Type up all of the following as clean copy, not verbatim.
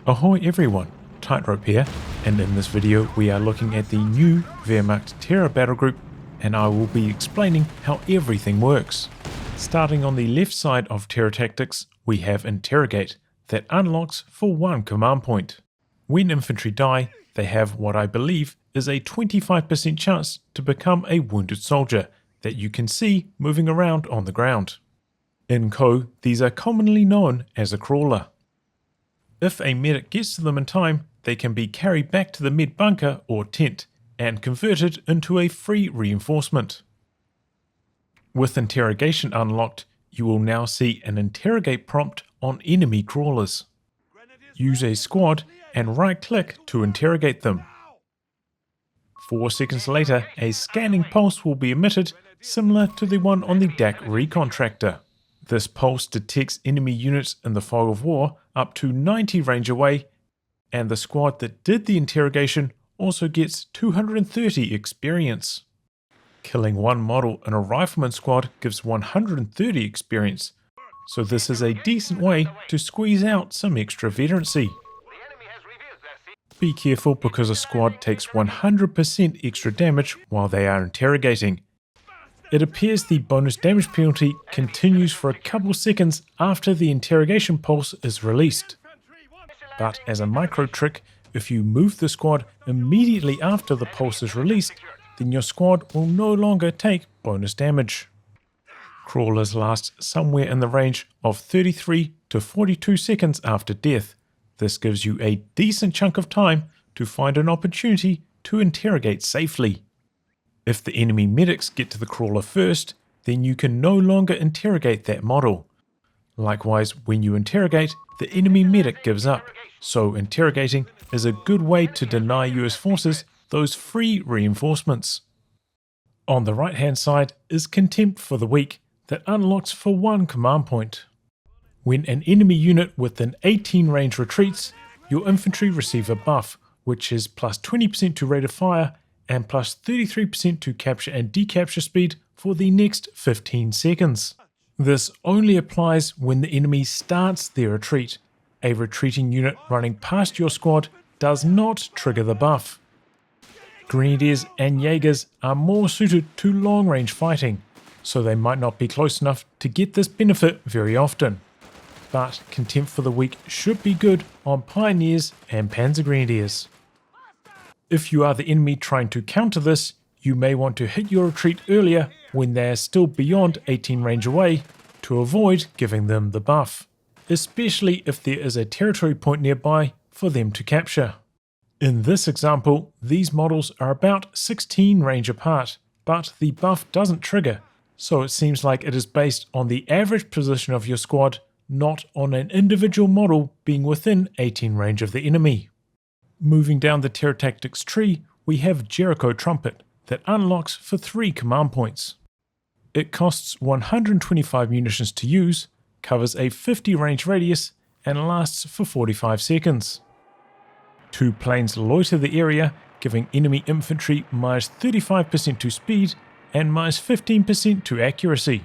Ahoy everyone, Tightrope here, and in this video we are looking at the new Wehrmacht Terror Battlegroup, and I will be explaining how everything works. Starting on the left side of Terror Tactics, we have Interrogate, that unlocks for one command point. When infantry die, they have what I believe is a 25% chance to become a wounded soldier that you can see moving around on the ground. In Co, these are commonly known as a crawler. If a medic gets to them in time, they can be carried back to the med bunker or tent and converted into a free reinforcement. With interrogation unlocked, you will now see an interrogate prompt on enemy crawlers. Use a squad and right-click to interrogate them. 4 seconds later, a scanning pulse will be emitted, similar to the one on the DAC Recon Tractor. This pulse detects enemy units in the fog of war up to 90 range away, and the squad that did the interrogation also gets 230 experience. Killing one model in a rifleman squad gives 130 experience, so this is a decent way to squeeze out some extra veterancy. Be careful because a squad takes 100% extra damage while they are interrogating. It appears the bonus damage penalty continues for a couple seconds after the interrogation pulse is released. But as a micro trick, if you move the squad immediately after the pulse is released, then your squad will no longer take bonus damage. Crawlers last somewhere in the range of 33 to 42 seconds after death. This gives you a decent chunk of time to find an opportunity to interrogate safely. If the enemy medics get to the crawler first, then you can no longer interrogate that model. Likewise, when you interrogate, the enemy medic gives up, so interrogating is a good way to deny US forces those free reinforcements. On the right hand side is Contempt for the weak, that unlocks for one command point. When an enemy unit within 18 range retreats, your infantry receive a buff, which is plus 20% to rate of fire and plus 33% to capture and decapture speed for the next 15 seconds. This only applies when the enemy starts their retreat. A retreating unit running past your squad does not trigger the buff. Grenadiers and Jaegers are more suited to long-range fighting, so they might not be close enough to get this benefit very often. But Contempt for the weak should be good on Pioneers and Panzer Grenadiers. If you are the enemy trying to counter this, you may want to hit your retreat earlier when they are still beyond 18 range away to avoid giving them the buff, especially if there is a territory point nearby for them to capture. In this example, these models are about 16 range apart, but the buff doesn't trigger, so it seems like it is based on the average position of your squad, not on an individual model being within 18 range of the enemy. Moving down the Terror Tactics tree, we have Jericho Trumpet that unlocks for 3 command points. It costs 125 munitions to use, covers a 50 range radius, and lasts for 45 seconds. 2 planes loiter the area, giving enemy infantry minus 35% to speed and minus 15% to accuracy.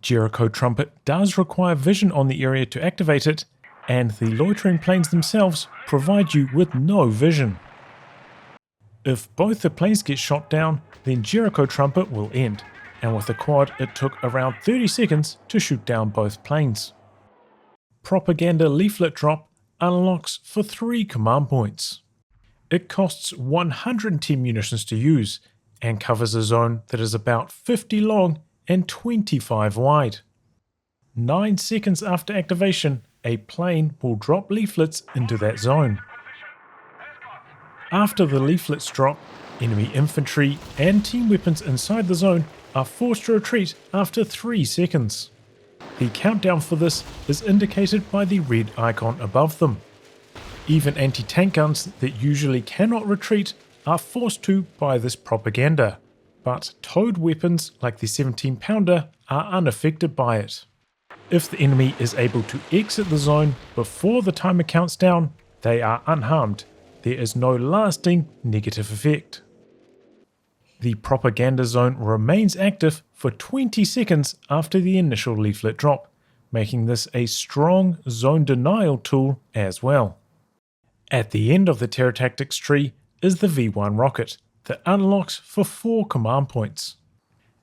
Jericho Trumpet does require vision on the area to activate it, and the loitering planes themselves provide you with no vision. If both the planes get shot down, then Jericho Trumpet will end, and with the quad it took around 30 seconds to shoot down both planes. Propaganda Leaflet Drop unlocks for 3 command points. It costs 110 munitions to use, and covers a zone that is about 50 long and 25 wide. 9 seconds after activation, a plane will drop leaflets into that zone. After the leaflets drop, enemy infantry and team weapons inside the zone are forced to retreat after 3 seconds. The countdown for this is indicated by the red icon above them. Even anti-tank guns that usually cannot retreat are forced to by this propaganda, but towed weapons like the 17-pounder are unaffected by it. If the enemy is able to exit the zone before the timer counts down, they are unharmed. There is no lasting negative effect. The propaganda zone remains active for 20 seconds after the initial leaflet drop, making this a strong zone denial tool as well. At the end of the Terror Tactics tree is the V1 rocket that unlocks for 4 command points.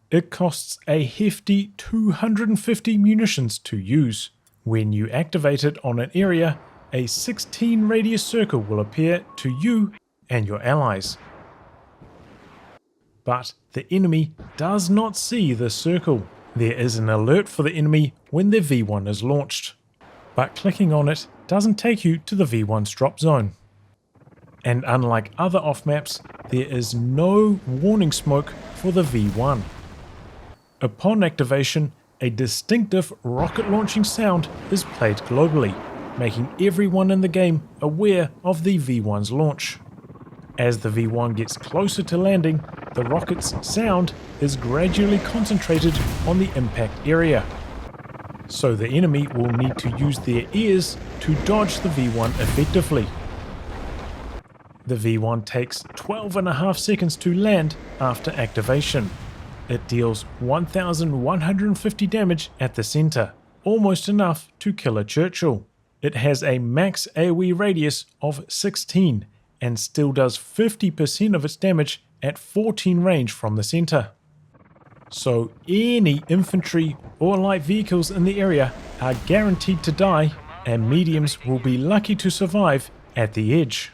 It costs a hefty 250 munitions to use. When you activate it on an area, a 16 radius circle will appear to you and your allies. But the enemy does not see this circle. There is an alert for the enemy when the V1 is launched, but clicking on it doesn't take you to the V1's drop zone. And unlike other off-maps, there is no warning smoke for the V1. Upon activation, a distinctive rocket launching sound is played globally, making everyone in the game aware of the V1's launch. As the V1 gets closer to landing, the rocket's sound is gradually concentrated on the impact area. So the enemy will need to use their ears to dodge the V1 effectively. The V1 takes 12.5 seconds to land after activation. It deals 1,150 damage at the center, almost enough to kill a Churchill. It has a max AoE radius of 16 and still does 50% of its damage at 14 range from the center. So any infantry or light vehicles in the area are guaranteed to die, and mediums will be lucky to survive at the edge.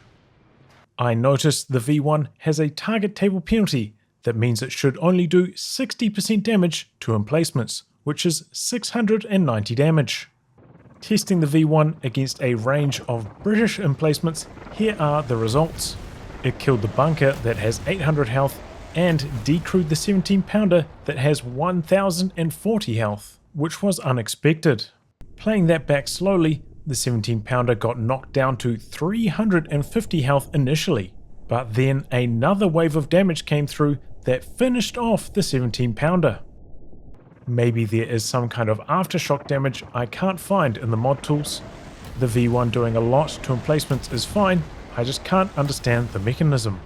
I noticed the V1 has a target table penalty that means it should only do 60% damage to emplacements, which is 690 damage. Testing the V1 against a range of British emplacements, here are the results. It killed the bunker that has 800 health and decrewed the 17-pounder that has 1040 health, which was unexpected. Playing that back slowly, the 17-pounder got knocked down to 350 health initially, but then another wave of damage came through that finished off the 17-pounder. Maybe there is some kind of aftershock damage I can't find in the mod tools. The V1 doing a lot to emplacements is fine, I just can't understand the mechanism.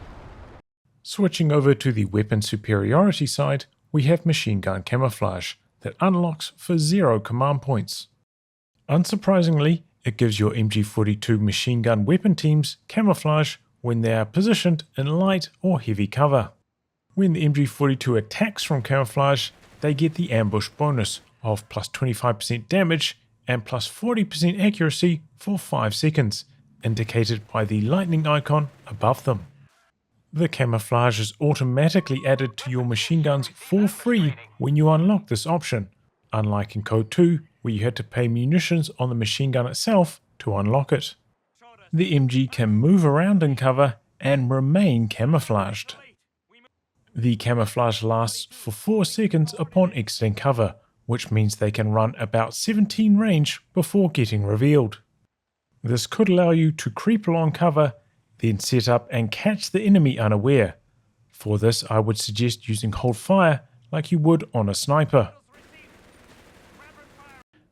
Switching over to the weapon superiority side, we have machine gun camouflage that unlocks for 0 command points. Unsurprisingly, it gives your MG42 machine gun weapon teams camouflage when they are positioned in light or heavy cover. When the MG42 attacks from camouflage, they get the ambush bonus of plus 25% damage and plus 40% accuracy for 5 seconds, indicated by the lightning icon above them. The camouflage is automatically added to your machine guns for free when you unlock this option, unlike in Code 2 where you had to pay munitions on the machine gun itself to unlock it. The MG can move around in cover and remain camouflaged. The camouflage lasts for 4 seconds upon exiting cover, which means they can run about 17 range before getting revealed. This could allow you to creep along cover, then set up and catch the enemy unaware. For this, I would suggest using hold fire like you would on a sniper.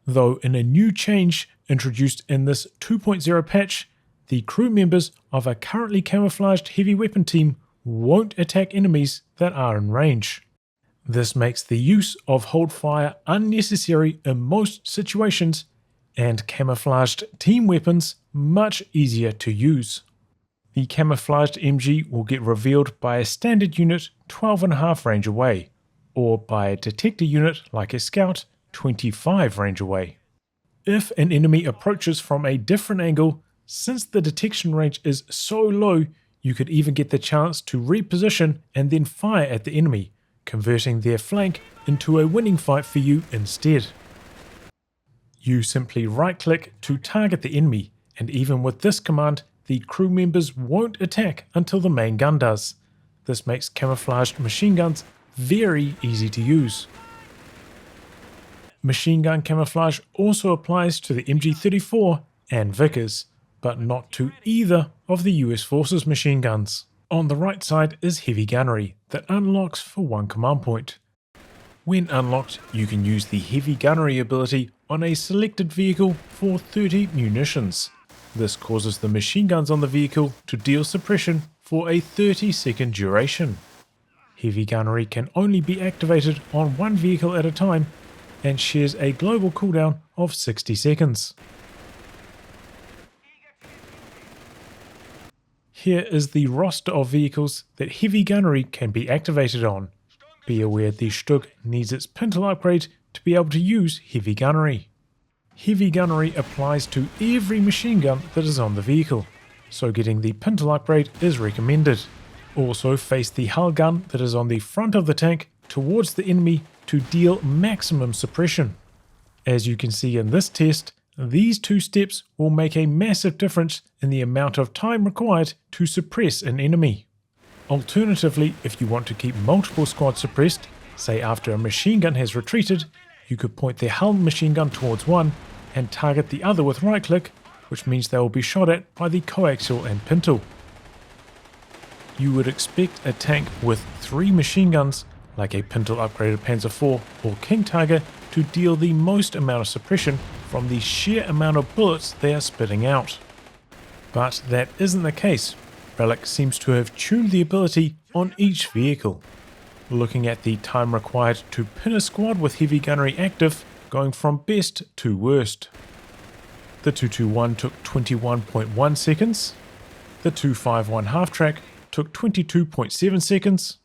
Though in a new change introduced in this 2.0 patch, the crew members of a currently camouflaged heavy weapon team won't attack enemies that are in range. This makes the use of hold fire unnecessary in most situations, and camouflaged team weapons much easier to use. The camouflaged MG will get revealed by a standard unit 12.5 range away, or by a detector unit like a scout 25 range away. If an enemy approaches from a different angle, since the detection range is so low, you could even get the chance to reposition and then fire at the enemy, converting their flank into a winning fight for you instead. You simply right-click to target the enemy, and even with this command, the crew members won't attack until the main gun does. This makes camouflaged machine guns very easy to use. Machine gun camouflage also applies to the MG34 and Vickers, but not to either of the US Forces machine guns. On the right side is Heavy Gunnery that unlocks for 1 command point. When unlocked, you can use the Heavy Gunnery ability on a selected vehicle for 30 munitions. This causes the machine guns on the vehicle to deal suppression for a 30-second duration. Heavy Gunnery can only be activated on 1 vehicle at a time and shares a global cooldown of 60 seconds. Here is the roster of vehicles that heavy gunnery can be activated on. Be aware the Stug needs its pintle upgrade to be able to use heavy gunnery. Heavy gunnery applies to every machine gun that is on the vehicle, so getting the pintle upgrade is recommended. Also face the hull gun that is on the front of the tank towards the enemy to deal maximum suppression. As you can see in this test, these two steps will make a massive difference in the amount of time required to suppress an enemy. Alternatively, if you want to keep multiple squads suppressed, say after a machine gun has retreated, you could point the hull machine gun towards one and target the other with right click, which means they will be shot at by the coaxial and pintle. You would expect a tank with 3 machine guns, like a pintle upgraded Panzer IV or King Tiger, to deal the most amount of suppression from the sheer amount of bullets they are spitting out. But that isn't the case. Relic seems to have tuned the ability on each vehicle. Looking at the time required to pin a squad with heavy gunnery active, going from best to worst. The 221 took 21.1 seconds, the 251 half-track took 22.7 seconds,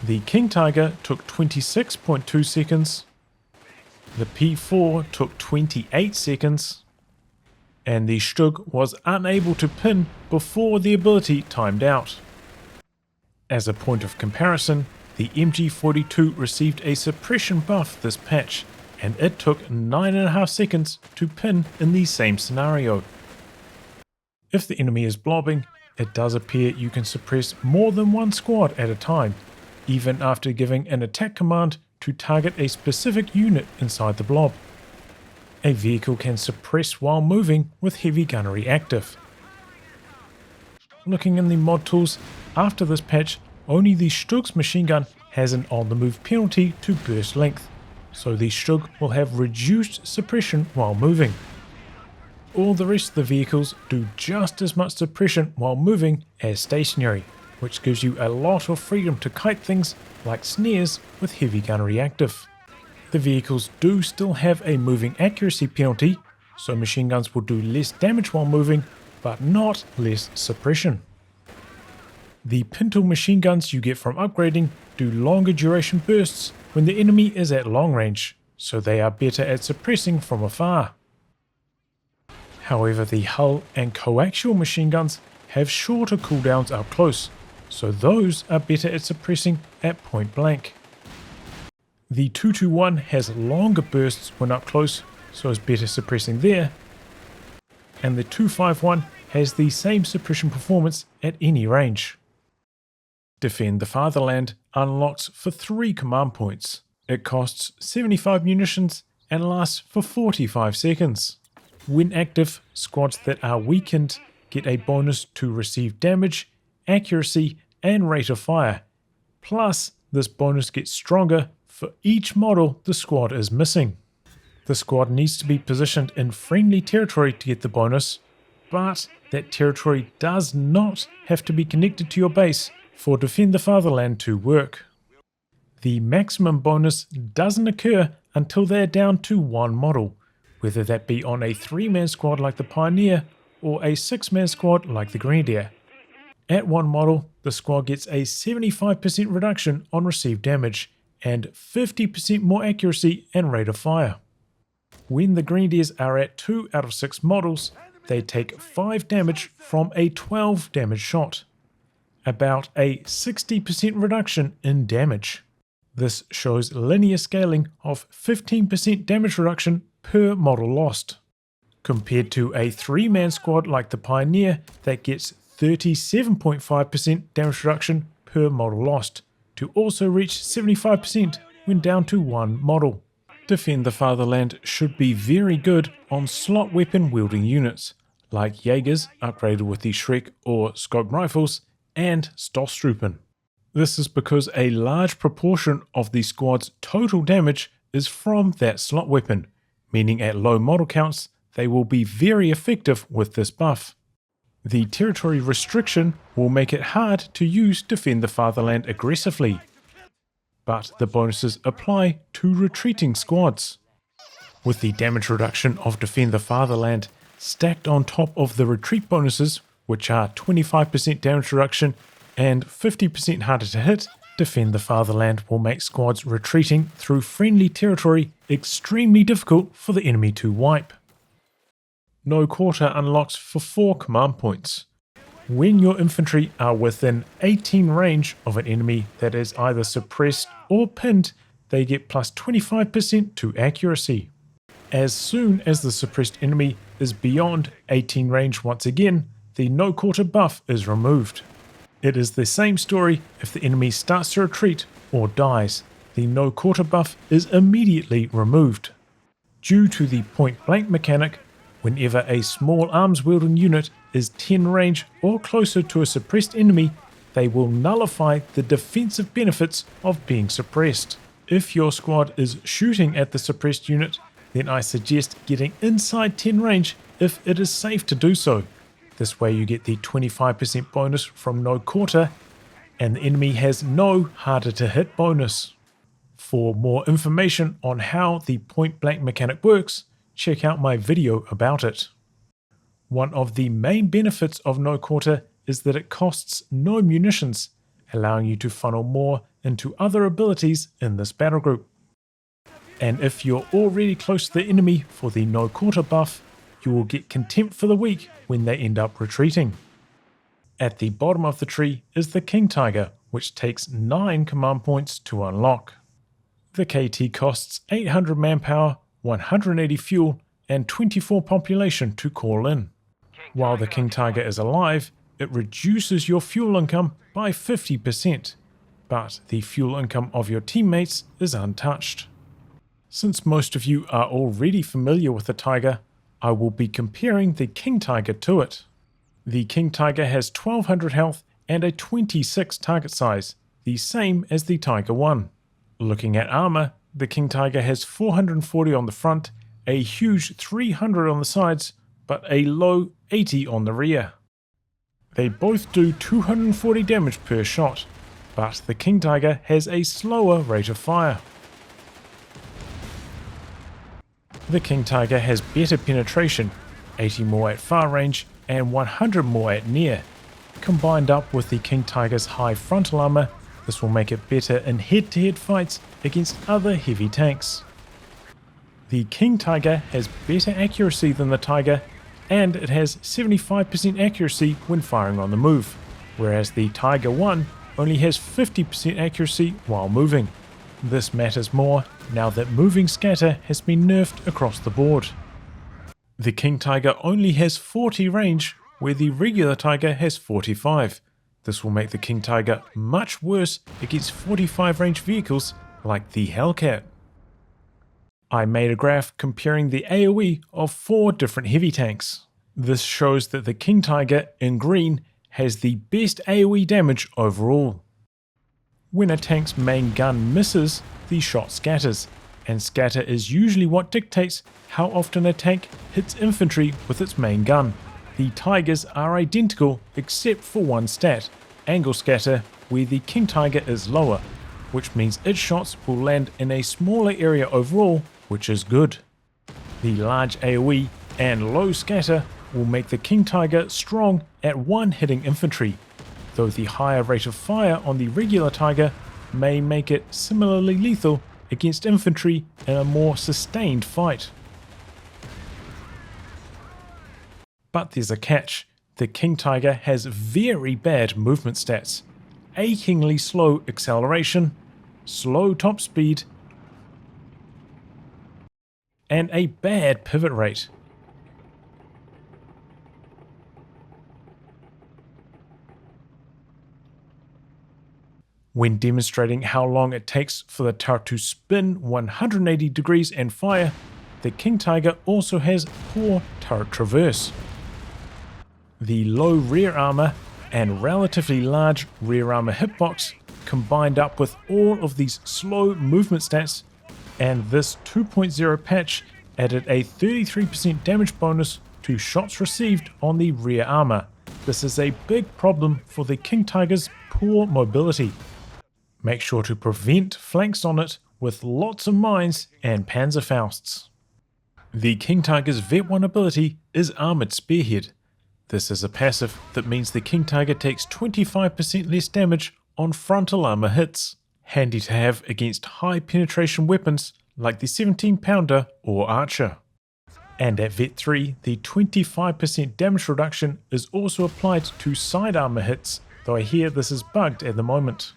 the King Tiger took 26.2 seconds, the P4 took 28 seconds, and the Stug was unable to pin before the ability timed out. As a point of comparison, the MG42 received a suppression buff this patch, and it took 9.5 seconds to pin in the same scenario. If the enemy is blobbing, it does appear you can suppress more than one squad at a time, even after giving an attack command to target a specific unit inside the blob. A vehicle can suppress while moving with heavy gunnery active. Looking in the mod tools, after this patch, only the Stug's machine gun has an on-the-move penalty to burst length, so the Stug will have reduced suppression while moving. All the rest of the vehicles do just as much suppression while moving as stationary, which gives you a lot of freedom to kite things like snares with heavy gunnery active. The vehicles do still have a moving accuracy penalty, so machine guns will do less damage while moving, but not less suppression. The pintle machine guns you get from upgrading do longer duration bursts when the enemy is at long range, so they are better at suppressing from afar. However, the hull and coaxial machine guns have shorter cooldowns up close, so those are better at suppressing at point blank. The 221 has longer bursts when up close, so is better suppressing there, and the 251 has the same suppression performance at any range. Defend the Fatherland unlocks for 3 command points. It costs 75 munitions and lasts for 45 seconds. When active, squads that are weakened get a bonus to receive damage, accuracy, and rate of fire. Plus, this bonus gets stronger for each model the squad is missing. The squad needs to be positioned in friendly territory to get the bonus, but that territory does not have to be connected to your base for Defend the Fatherland to work. The maximum bonus doesn't occur until they're down to 1 model, whether that be on a 3-man squad like the Pioneer or a 6-man squad like the Grenadier. At 1 model, the squad gets a 75% reduction on received damage and 50% more accuracy and rate of fire. When the Grenadiers are at 2 out of 6 models, they take 5 damage from a 12 damage shot, about a 60% reduction in damage. This shows linear scaling of 15% damage reduction per model lost, compared to a 3-man squad like the Pioneer that gets 37.5% damage reduction per model lost, to also reach 75% when down to 1 model. Defend the Fatherland should be very good on slot weapon wielding units, like Jaegers upgraded with the Shrek or Scope rifles, and Stoßtruppen. This is because a large proportion of the squad's total damage is from that slot weapon, meaning at low model counts they will be very effective with this buff. The territory restriction will make it hard to use Defend the Fatherland aggressively, but the bonuses apply to retreating squads. With the damage reduction of Defend the Fatherland stacked on top of the retreat bonuses, which are 25% damage reduction and 50% harder to hit, Defend the Fatherland will make squads retreating through friendly territory extremely difficult for the enemy to wipe. No Quarter unlocks for 4 command points. When your infantry are within 18 range of an enemy that is either suppressed or pinned, they get plus 25% to accuracy. As soon as the suppressed enemy is beyond 18 range once again, the No Quarter buff is removed. It is the same story if the enemy starts to retreat or dies. The No Quarter buff is immediately removed. Due to the point blank mechanic, whenever a small arms wielding unit is 10 range or closer to a suppressed enemy, they will nullify the defensive benefits of being suppressed. If your squad is shooting at the suppressed unit, then I suggest getting inside 10 range if it is safe to do so. This way you get the 25% bonus from No Quarter, and the enemy has no harder to hit bonus. For more information on how the point blank mechanic works, check out my video about it. One of the main benefits of No Quarter is that it costs no munitions, allowing you to funnel more into other abilities in this battle group. And if you're already close to the enemy for the No Quarter buff, you will get Contempt for the weak when they end up retreating. At the bottom of the tree is the King Tiger, which takes 9 command points to unlock. The KT costs 800 manpower, 180 fuel, and 24 population to call in. While the King Tiger is alive, it reduces your fuel income by 50%, but the fuel income of your teammates is untouched. Since most of you are already familiar with the Tiger, I will be comparing the King Tiger to it. The King Tiger has 1200 health and a 26 target size, the same as the Tiger 1. Looking at armor, the King Tiger has 440 on the front, a huge 300 on the sides, but a low 80 on the rear. They both do 240 damage per shot, but the King Tiger has a slower rate of fire. The King Tiger has better penetration, 80 more at far range and 100 more at near. Combined up with the King Tiger's high frontal armor, this will make it better in head-to-head fights against other heavy tanks. The King Tiger has better accuracy than the Tiger, and it has 75% accuracy when firing on the move, whereas the Tiger 1 only has 50% accuracy while moving. This matters more now that moving scatter has been nerfed across the board. The King Tiger only has 40 range, where the regular Tiger has 45. This will make the King Tiger much worse against 45 range vehicles like the Hellcat. I made a graph comparing the AoE of 4 different heavy tanks. This shows that the King Tiger in green has the best AoE damage overall. When a tank's main gun misses, the shot scatters, and scatter is usually what dictates how often a tank hits infantry with its main gun. The Tigers are identical except for one stat, angle scatter, where the King Tiger is lower, which means its shots will land in a smaller area overall, which is good. The large AoE and low scatter will make the King Tiger strong at one hitting infantry, though the higher rate of fire on the regular Tiger may make it similarly lethal against infantry in a more sustained fight. But there's a catch. The King Tiger has very bad movement stats, achingly slow acceleration, slow top speed, and a bad pivot rate. When demonstrating how long it takes for the turret to spin 180 degrees and fire, the King Tiger also has poor turret traverse. The low rear armor and relatively large rear armor hitbox combined up with all of these slow movement stats, and this 2.0 patch added a 33% damage bonus to shots received on the rear armor. This is a big problem for the King Tiger's poor mobility. Make sure to prevent flanks on it with lots of mines and Panzerfausts. The King Tiger's Vet 1 ability is Armored Spearhead. This is a passive that means the King Tiger takes 25% less damage on frontal armor hits, handy to have against high penetration weapons like the 17-pounder or Archer. And at Vet 3, the 25% damage reduction is also applied to side armor hits, though I hear this is bugged at the moment.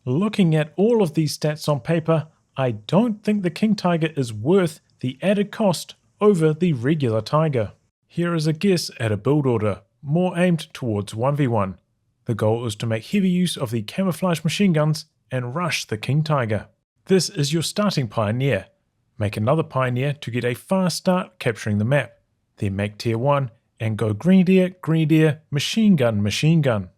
Looking at all of these stats on paper, I don't think the King Tiger is worth the added cost over the regular Tiger. Here is a guess at a build order, more aimed towards 1v1. The goal is to make heavy use of the Camouflage machine guns and rush the King Tiger. This is your starting Pioneer. Make another Pioneer to get a fast start capturing the map. Then make Tier 1 and go Grenadier, Machine Gun.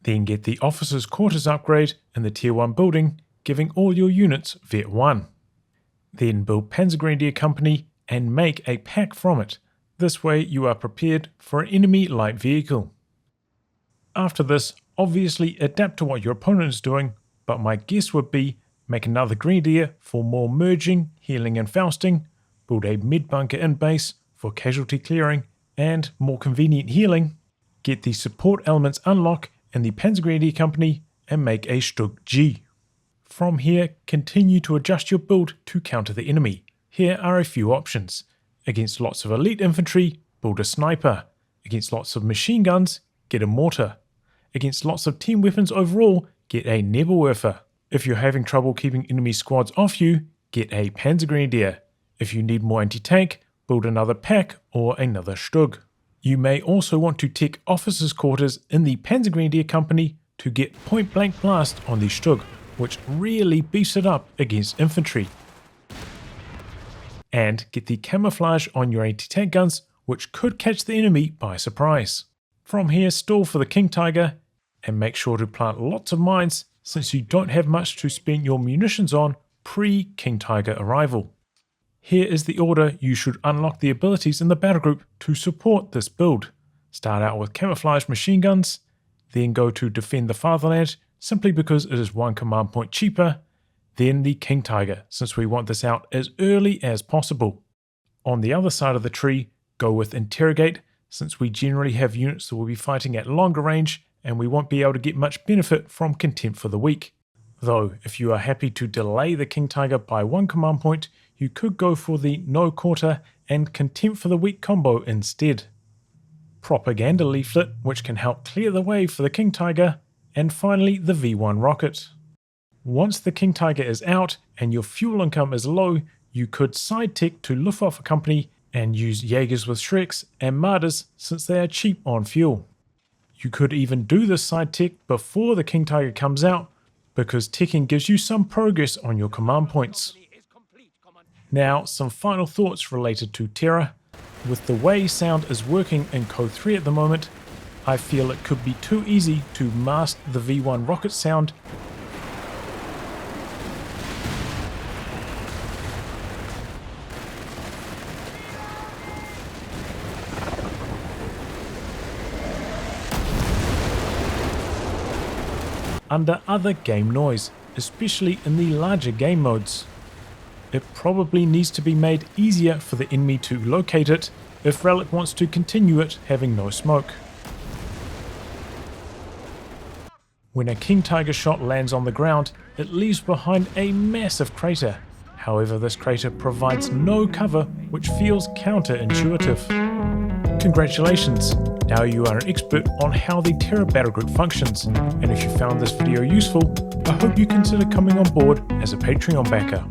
Then get the Officers' Quarters upgrade in the Tier 1 building, giving all your units Vet 1. Then build Panzergrenadier Company and make a pack from it. This way you are prepared for an enemy light vehicle. After this, obviously adapt to what your opponent is doing, but my guess would be make another Grenadier for more merging, healing and fausting, build a mid-bunker in base for casualty clearing and more convenient healing, get the support elements unlock in the Panzergrenadier Company and make a Stug G. From here, continue to adjust your build to counter the enemy. Here are a few options. Against lots of elite infantry, build a sniper. Against lots of machine guns, get a mortar. Against lots of team weapons overall, get a Nebelwerfer. If you're having trouble keeping enemy squads off you, get a Panzergrenadier. If you need more anti-tank, build another pack or another Stug. You may also want to tick Officers' Quarters in the Panzergrenadier Company to get point-blank blast on the Stug, which really beefs it up against infantry. And get the Camouflage on your anti-tank guns, which could catch the enemy by surprise. From here, stall for the King Tiger and make sure to plant lots of mines since you don't have much to spend your munitions on pre-King Tiger arrival. Here is the order you should unlock the abilities in the battle group to support this build. Start out with Camouflage machine guns, then go to Defend the Fatherland simply because it is one command point cheaper, then the King Tiger since we want this out as early as possible. On the other side of the tree, go with Interrogate since we generally have units that will be fighting at longer range and we won't be able to get much benefit from Contempt for the Weak. Though, if you are happy to delay the King Tiger by one command point, you could go for the No Quarter and Contempt for the Weak combo instead. Propaganda Leaflet, which can help clear the way for the King Tiger, and finally the V1 rocket. Once the King Tiger is out and your fuel income is low, you could side tick to Luftwaffe Company and use Jaegers with Shreks and Martyrs since they are cheap on fuel. You could even do this side tick before the King Tiger comes out, because ticking gives you some progress on your command points. Now, some final thoughts related to Terror. With the way sound is working in Code 3 at the moment, I feel it could be too easy to mask the V1 rocket sound under other game noise, especially in the larger game modes. It probably needs to be made easier for the enemy to locate it if Relic wants to continue it having no smoke. When a King Tiger shot lands on the ground, it leaves behind a massive crater. However, this crater provides no cover, which feels counterintuitive. Congratulations! Now you are an expert on how the Terror Battlegroup functions, and if you found this video useful, I hope you consider coming on board as a Patreon backer.